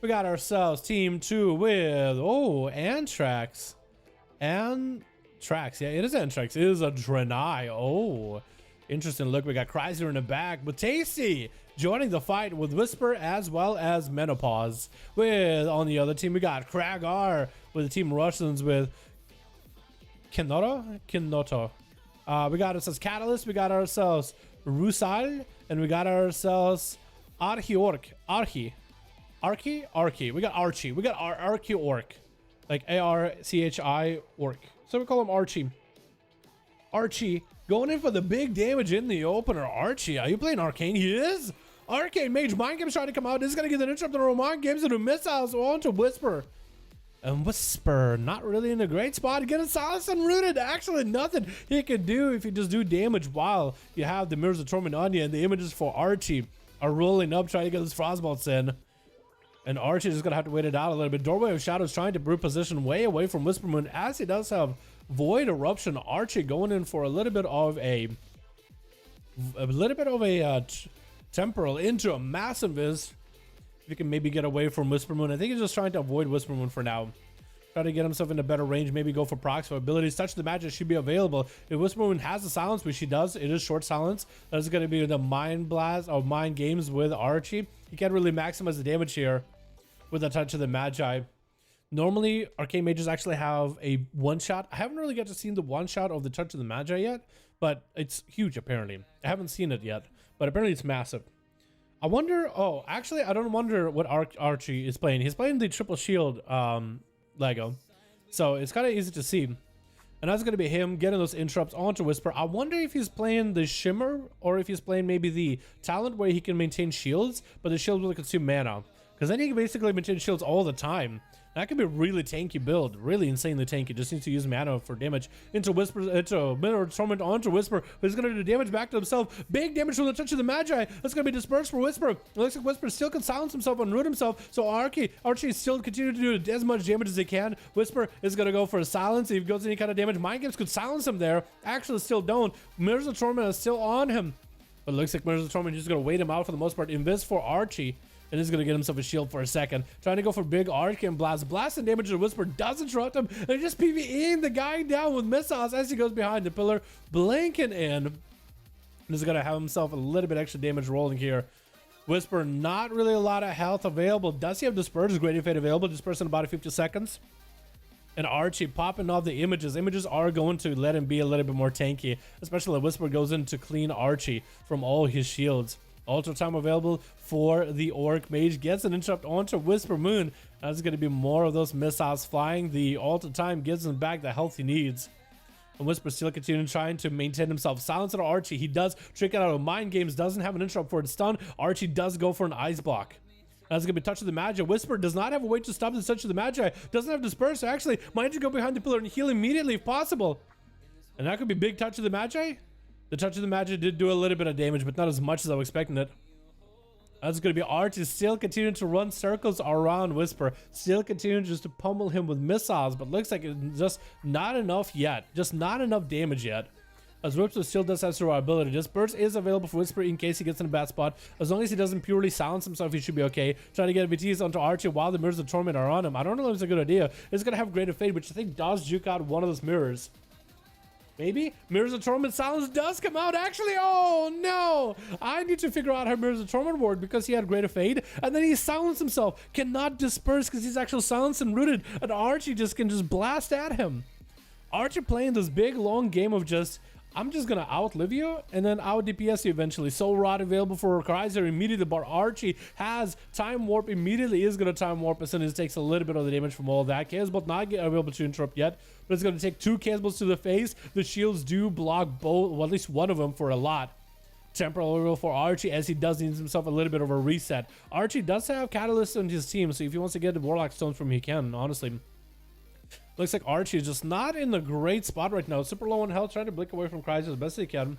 We got ourselves team 2 with, oh, Anthrax. Anthrax, yeah, it is Anthrax. It is a Draenei. Oh, interesting look. We got Chrysler in the back, but Tasty joining the fight with Whisper as well as Menopause. With, on the other team, we got Kragar with the team Russians with Kinoto. We got ourselves Catalyst, we got ourselves Rusal, and we got ourselves Archie. We got Archie. We got our Archie Orc. Like A-R-C-H-I Orc. So we call him Archie. Archie going in for the big damage in the opener. Archie, are you playing Arcane? He is. Arcane Mage Mind Games trying to come out. This is going to get an interrupt on Mind Games into missiles on to Whisper. And Whisper, not really in a great spot. Getting silenced and rooted. Actually, nothing he can do if you just do damage while you have the Mirrors of Torment on you. And the images for Archie are rolling up, trying to get those frostbolts in. And Archie is going to have to wait it out a little bit. Doorway of Shadows trying to brute position way away from Whisper Moon, as he does have Void Eruption. Archie going in for a little bit of a temporal into a massive Viz. If he can maybe get away from Whisper Moon. I think he's just trying to avoid Whisper Moon for now. Try to get himself in a better range. Maybe go for procs for abilities. Touch the Magic should be available. If Whisper Moon has the silence, which she does, it is short silence. That is going to be the Mind Blast or Mind Games with Archie. You can't really maximize the damage here with a Touch of the Magi. Normally, Arcane Mages actually have a one-shot. I haven't really got to see the one-shot of the Touch of the Magi yet, but it's huge apparently. I haven't seen it yet, but apparently it's massive. I wonder, oh, actually, I don't wonder what Archie is playing. He's playing the Triple Shield Lego, so it's kind of easy to see. And that's going to be him getting those interrupts onto Whisper. I wonder if he's playing the Shimmer or if he's playing maybe the talent where he can maintain shields, but the shield will consume mana. Because then he can basically maintain shields all the time. That could be a really tanky build, really insanely tanky. Just needs to use mana for damage into Whisper, into Mirror Torment onto Whisper. But he's going to do damage back to himself. Big damage from the Touch of the Magi. That's going to be dispersed for Whisper. It looks like Whisper still can silence himself and root himself. So Archie is still continuing to do as much damage as he can. Whisper is going to go for a silence. If he goes any kind of damage, Mind Games could silence him there. Actually, still don't. Mirrors of Torment is still on him. But it looks like Mirrors of Torment is just going to wait him out for the most part. Invis for Archie. And he's going to get himself a shield for a second. Trying to go for big Arcane Blast. Blast and damage to Whisper does interrupt him. And just PvEing the guy down with missiles as he goes behind the pillar. Blinking in. And he's going to have himself a little bit extra damage rolling here. Whisper, not really a lot of health available. Does he have Disperse? Great Fate available. Disperse in about 50 seconds. And Archie popping off the images. Images are going to let him be a little bit more tanky. Especially when Whisper goes in to clean Archie from all his shields. Ultra time available for the Orc Mage. Gets an interrupt onto Whisper Moon. That's going to be more of those missiles flying. The ultra time gives him back the health he needs. And Whisper still continuing trying to maintain himself. Silence on Archie. He does trick it out of Mind Games. Doesn't have an interrupt for its stun. Archie does go for an Ice Block. That's going to be Touch of the Magi. Whisper does not have a way to stop the Touch of the Magi. Doesn't have Disperse. So actually, might you go behind the pillar and heal immediately if possible. And that could be big Touch of the Magi. The Touch of the Magi did do a little bit of damage, but not as much as I was expecting it. That's going to be Archie still continuing to run circles around Whisper. Still continuing just to pummel him with missiles, but looks like it's just not enough yet. Just not enough damage yet. As Whisper still does have survivability. Disperse is available for Whisper in case he gets in a bad spot. As long as he doesn't purely silence himself, he should be okay. Trying to get VTs onto Archie while the Mirrors of Torment are on him. I don't know if it's a good idea. It's going to have Greater Fate, which I think does juke out one of those mirrors. Maybe Mirrors of Torment silence does come out. Actually, oh no! I need to figure out how Mirrors of Torment worked because he had Greater Fade, and then he silenced himself. Cannot disperse because he's actually silenced and rooted, and Archie just can just blast at him. Archie playing this big long game of just, I'm just gonna outlive you and then out DPS you eventually. Soul Rod available for Chrysler immediately, but Archie has Time Warp immediately, is gonna Time Warp as soon as it takes a little bit of the damage from all that. Chaos Bolt not available to interrupt yet, but it's gonna take 2 Chaos Bolts to the face. The shields do block both, well, at least one of them for a lot. Temporal Oil for Archie as he does need himself a little bit of a reset. Archie does have Catalyst on his team, so if he wants to get the Warlock Stones from him, he can, honestly. Looks like Archie is just not in a great spot right now. Super low on health, trying to blink away from Chrysler as best he can.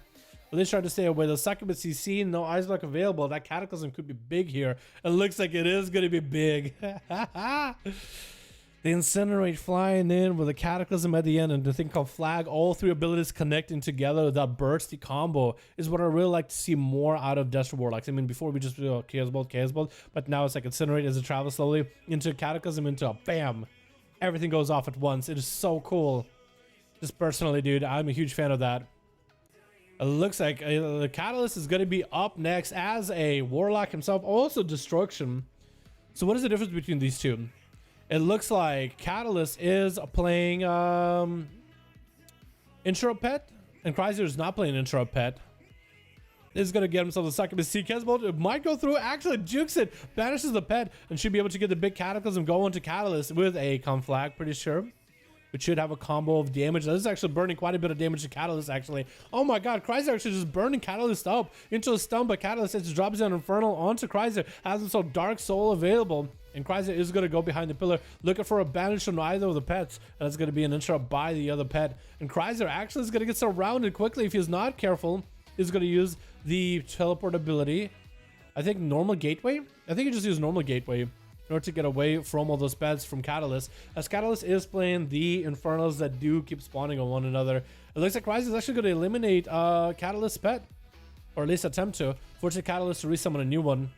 But they trying to stay away. The Succubus CC, no Ice Block available. That Cataclysm could be big here. It looks like it is going to be big. The Incinerate flying in with a Cataclysm at the end and the thing called Flag, all three abilities connecting together. That bursty combo is what I really like to see more out of Desert Warlocks. I mean, before we just do Chaos Bolt, but now it's like Incinerate as it travels slowly into Cataclysm, into a bam. Everything goes off at once. It is so cool. Just personally, dude, I'm a huge fan of that. It looks like the Catalyst is going to be up next as a Warlock himself, also Destruction. So what is the difference between these two? It looks like Catalyst is playing Interrupt Pet, and Chrysler is not playing Interrupt Pet. Is going to get himself a second to see Kesbolt. It might go through, actually jukes it, banishes the pet, and should be able to get the big Cataclysm going to Catalyst with a Conflag, pretty sure. It should have a combo of damage. This is actually burning quite a bit of damage to Catalyst, actually. Oh my god, Chrysler actually just burning Catalyst up into a stun, but Catalyst just drops down Infernal onto Chrysler, has himself Dark Soul available. And Chrysler is going to go behind the pillar, looking for a banish from either of the pets. And it's going to be an interrupt by the other pet. And Chrysler actually is going to get surrounded quickly if he's not careful. He's going to use the teleport ability. I think normal gateway? I think he just used normal gateway in order to get away from all those pets from Catalyst, as Catalyst is playing the Infernals that do keep spawning on one another. It looks like Chrysler is actually going to eliminate Catalyst's pet, or at least attempt to, force the Catalyst to resummon a new one.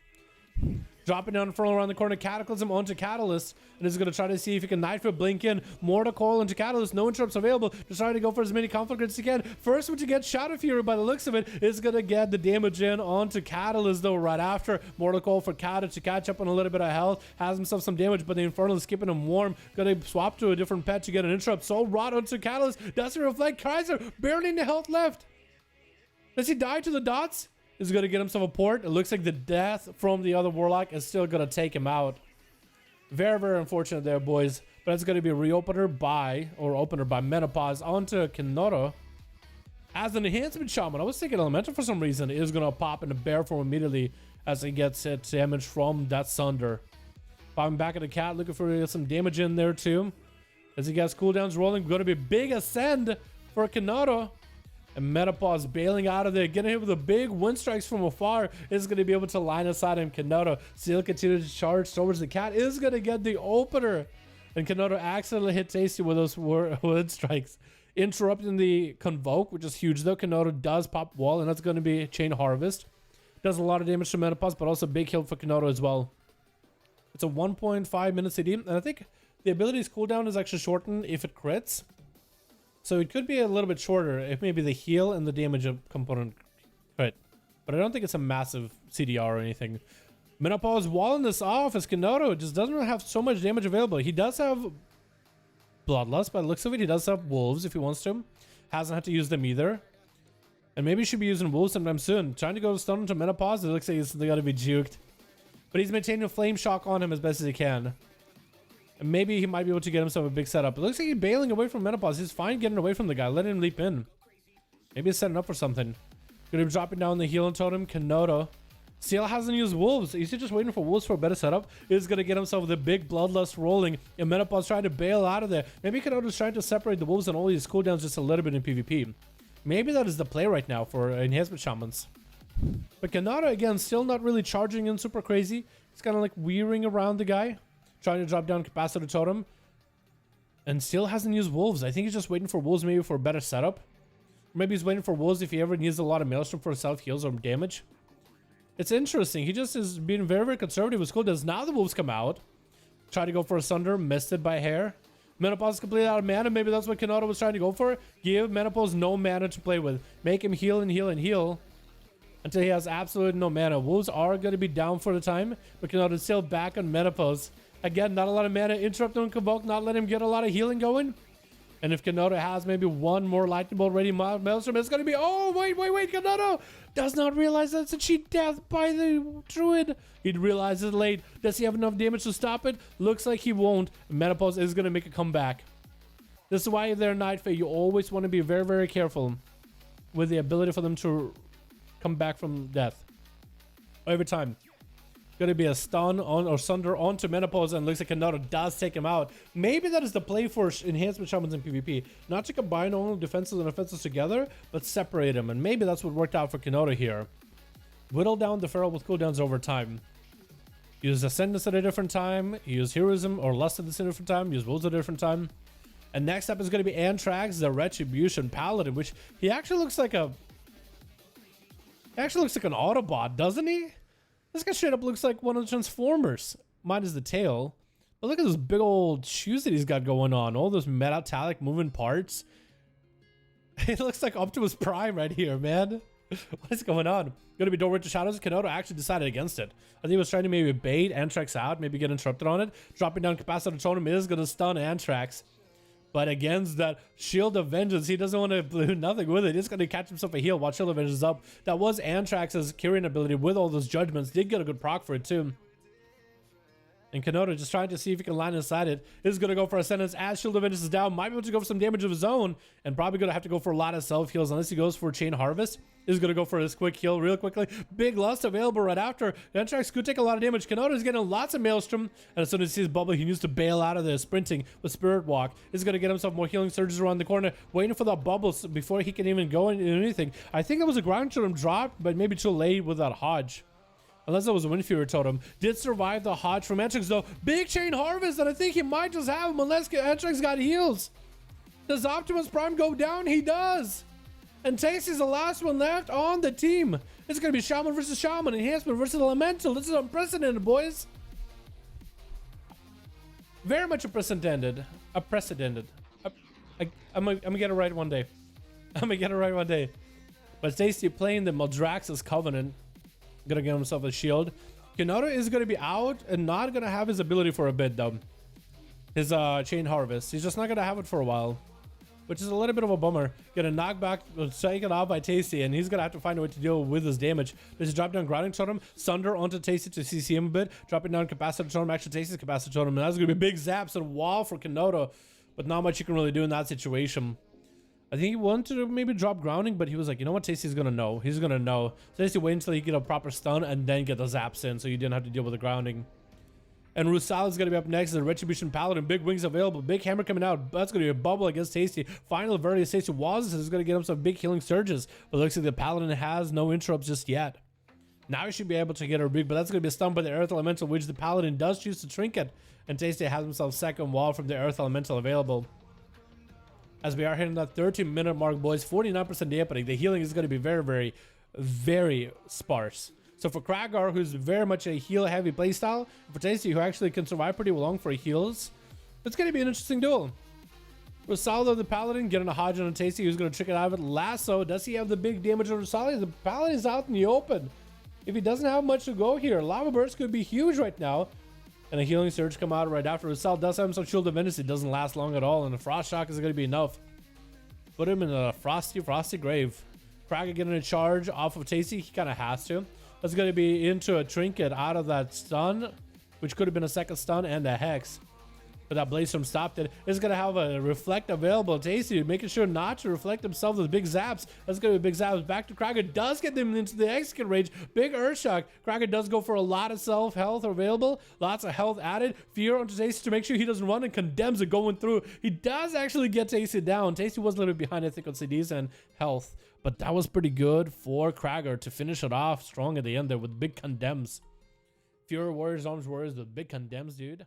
Dropping down Infernal around the corner, Cataclysm onto Catalyst, and is going to try to see if he can Nightfoot blink in, Mortar Coil into Catalyst, no interrupts available, just trying to go for as many conflicts as he can. First one to get Shadow Fury by the looks of it is going to get the damage in onto Catalyst though right after. Mortar Coil for Cata to catch up on a little bit of health, has himself some damage, but the Infernal is keeping him warm. Going to swap to a different pet to get an interrupt. Soul Rot onto Catalyst, doesn't reflect. Chrysler barely any health left. Does he die to the dots? Is going to get himself a port. It looks like the death from the other Warlock is still going to take him out. Very, very unfortunate there, boys. But it's going to be a reopener by, or opener by Menopause onto Kenoro. As an Enhancement Shaman, I was thinking Elemental for some reason is going to pop into bear form immediately as he gets hit damage from that Sunder. Popping back at the cat, looking for some damage in there too. As he gets cooldowns rolling, going to be a big ascend for Kenoro. And Menopause bailing out of there, getting hit with the big wind strikes from afar, is going to be able to line aside him. Kenoto still continues to charge towards the cat, is going to get the opener. And Kenoto accidentally hit Tasty with those wind strikes, interrupting the Convoke, which is huge though. Kenoto does pop wall, and that's going to be Chain Harvest. Does a lot of damage to Menopause, but also big heal for Kenoto as well. It's a 1.5 minute CD, and I think the ability's cooldown is actually shortened if it crits. So it could be a little bit shorter if maybe the heal and the damage component crit. But I don't think it's a massive CDR or anything. Menopause walling this off as Kenoto just doesn't really have so much damage available. He does have Bloodlust by the looks of it. He does have Wolves if he wants to. Hasn't had to use them either. And maybe he should be using Wolves sometime soon. Trying to go stun into Menopause. It looks like he's got to be juked. But he's maintaining a Flame Shock on him as best as he can. And maybe he might be able to get himself a big setup. It looks like he's bailing away from Menopause. He's fine getting away from the guy. Let him leap in. Maybe he's setting up for something. Gonna be dropping down the healing totem. Kenoto still hasn't used Wolves. He's just waiting for Wolves for a better setup. He's gonna get himself the big Bloodlust rolling. And Menopause trying to bail out of there. Maybe Kenoto's trying to separate the Wolves and all these cooldowns just a little bit in PvP. Maybe that is the play right now for Enhancement Shamans. But Kenoto, again, still not really charging in super crazy. He's kind of like wearing around the guy, trying to drop down Capacitor Totem, and still hasn't used Wolves. I think he's just waiting for Wolves maybe for a better setup. Or maybe he's waiting for Wolves if he ever needs a lot of Maelstrom for self-heals or damage. It's interesting. He just is being very, very conservative with cooldowns. Now the Wolves come out. Try to go for a Sunder, missed it by hair. Menopause is completely out of mana. Maybe that's what Kenoto was trying to go for. Give Menopause no mana to play with. Make him heal and heal and heal until he has absolutely no mana. Wolves are going to be down for the time, but Kenoto is still back on Menopause. Again, not a lot of mana. Interrupt on Convoke, not let him get a lot of healing going. And if Kenoto has maybe one more Lightning Bolt ready, Maelstrom, it's going to be... Oh, wait. Kenoto does not realize that's a cheat death by the Druid. He'd realize it late. Does he have enough damage to stop it? Looks like he won't. Menopause is going to make a comeback. This is why if they're Night Fae, you always want to be very, very careful with the ability for them to come back from death. Every time. Going to be a stun on or Sunder onto Menopause, and looks like Kenoto does take him out. Maybe that is the play for Enhancement Shamans in PvP. Not to combine all defenses and offenses together, but separate them. And maybe that's what worked out for Kenoto here. Whittle down the Feral with cooldowns over time. Use Ascendance at a different time. Use Heroism or Lust at a different time. Use Wolves at a different time. And next up is going to be Anthrax, the Retribution Paladin, which he actually looks like a... He actually looks like an Autobot, doesn't he? This guy straight up looks like one of the Transformers. Minus the tail. But look at those big old shoes that he's got going on. All those metallic moving parts. It looks like Optimus Prime right here, man. What is going on? Gonna be Doorway to Shadows. Kenoto actually decided against it. I think he was trying to maybe bait Anthrax out, maybe get interrupted on it. Dropping down Capacitor Totem is gonna stun Anthrax. But against that Shield of Vengeance, he doesn't want to do nothing with it. He's going to catch himself a heal while Shield of Vengeance is up. That was Anthrax's carrying ability with all those judgments. Did get a good proc for it too. And Kenoto just trying to see if he can line inside it. Is going to go for Ascendance as Shield of Vengeance is down. Might be able to go for some damage of his own. And probably going to have to go for a lot of self-heals unless he goes for Chain Harvest. Is going to go for his quick heal real quickly. Big Lust available right after. Anthrax could take a lot of damage. Kenoto is getting lots of Maelstrom. And as soon as he sees Bubble, he needs to bail out of this. Sprinting with Spirit Walk. Is going to get himself more healing surges around the corner. Waiting for the bubbles before he can even go into anything. I think it was a Ground Totem drop, but maybe too late with that Hodge. Unless it was a Wind Fury Totem. Did survive the Hodge from Anthrax though. Big Chain Harvest, and I think he might just have him unless Anthrax got heals. Does Optimus Prime go down? He does. And Tasty's the last one left on the team. It's going to be Shaman versus Shaman. Enhancement versus Elemental. This is unprecedented, boys. Very much unprecedented. Unprecedented. I'm going to get it right one day. I'm going to get it right one day. But Tasty playing the Maldraxxus Covenant. Gonna get himself a shield. Kenoto is gonna be out and not gonna have his ability for a bit though. His Chain Harvest. He's just not gonna have it for a while, which is a little bit of a bummer. Gonna knock back, taken off by Tasty, and he's gonna have to find a way to deal with his damage. There's a drop down Grounding Totem, Sunder onto Tasty to CC him a bit, dropping down Capacitor Totem, actually Tasty's Capacitor Totem, and that's gonna be big zaps and wall for Kenoto, but not much you can really do in that situation. I think he wanted to maybe drop Grounding, but he was like, you know what, Tasty's gonna know. He's gonna know. So Tasty wait until he get a proper stun and then get the zaps in, so you didn't have to deal with the Grounding. And Rusal is gonna be up next. The Retribution Paladin, big wings available, big hammer coming out. That's gonna be a bubble against Tasty. Final Verity, Tasty was is gonna get him some big healing surges, but looks like the Paladin has no interrupts just yet. Now he should be able to get her big, but that's gonna be a stun by the Earth Elemental, which the Paladin does choose to trinket, and Tasty has himself second wall from the Earth Elemental available. As we are hitting that 13-minute mark, boys, 49% dampening. The healing is going to be very, very, very sparse. So for Kragar, who's very much a heal-heavy playstyle, for Tasty, who actually can survive pretty long for heals, it's going to be an interesting duel. Rosaldo, the Paladin, getting a Hodge on a Tasty, who's going to trick it out of it. Lasso, does he have the big damage on Rosaldo? The Paladin is out in the open. If he doesn't have much to go here, Lava Burst could be huge right now. And a healing surge come out right after. Rusal does have some Shield of Vengeance. It doesn't last long at all. And a Frost Shock is going to be enough. Put him in a frosty grave. Kraga getting a charge off of Tasty. He kind of has to. That's going to be into a trinket out of that stun, which could have been a second stun and a hex. But that Blaze Storm stopped it. It's going to have a reflect available. Tasty making sure not to reflect himself with big zaps. That's going to be big zaps. Back to Kraga. Does get them into the execute range. Big Earth Shock. Kraga does go for a lot of self-health available. Lots of health added. Fear onto Tasty to make sure he doesn't run, and condemns it going through. He does actually get Tasty down. Tasty was a little bit behind, I think, on CDs and health. But that was pretty good for Kraga to finish it off strong at the end there with big condemns. Fear Warriors, Arms Warriors with big condemns, dude.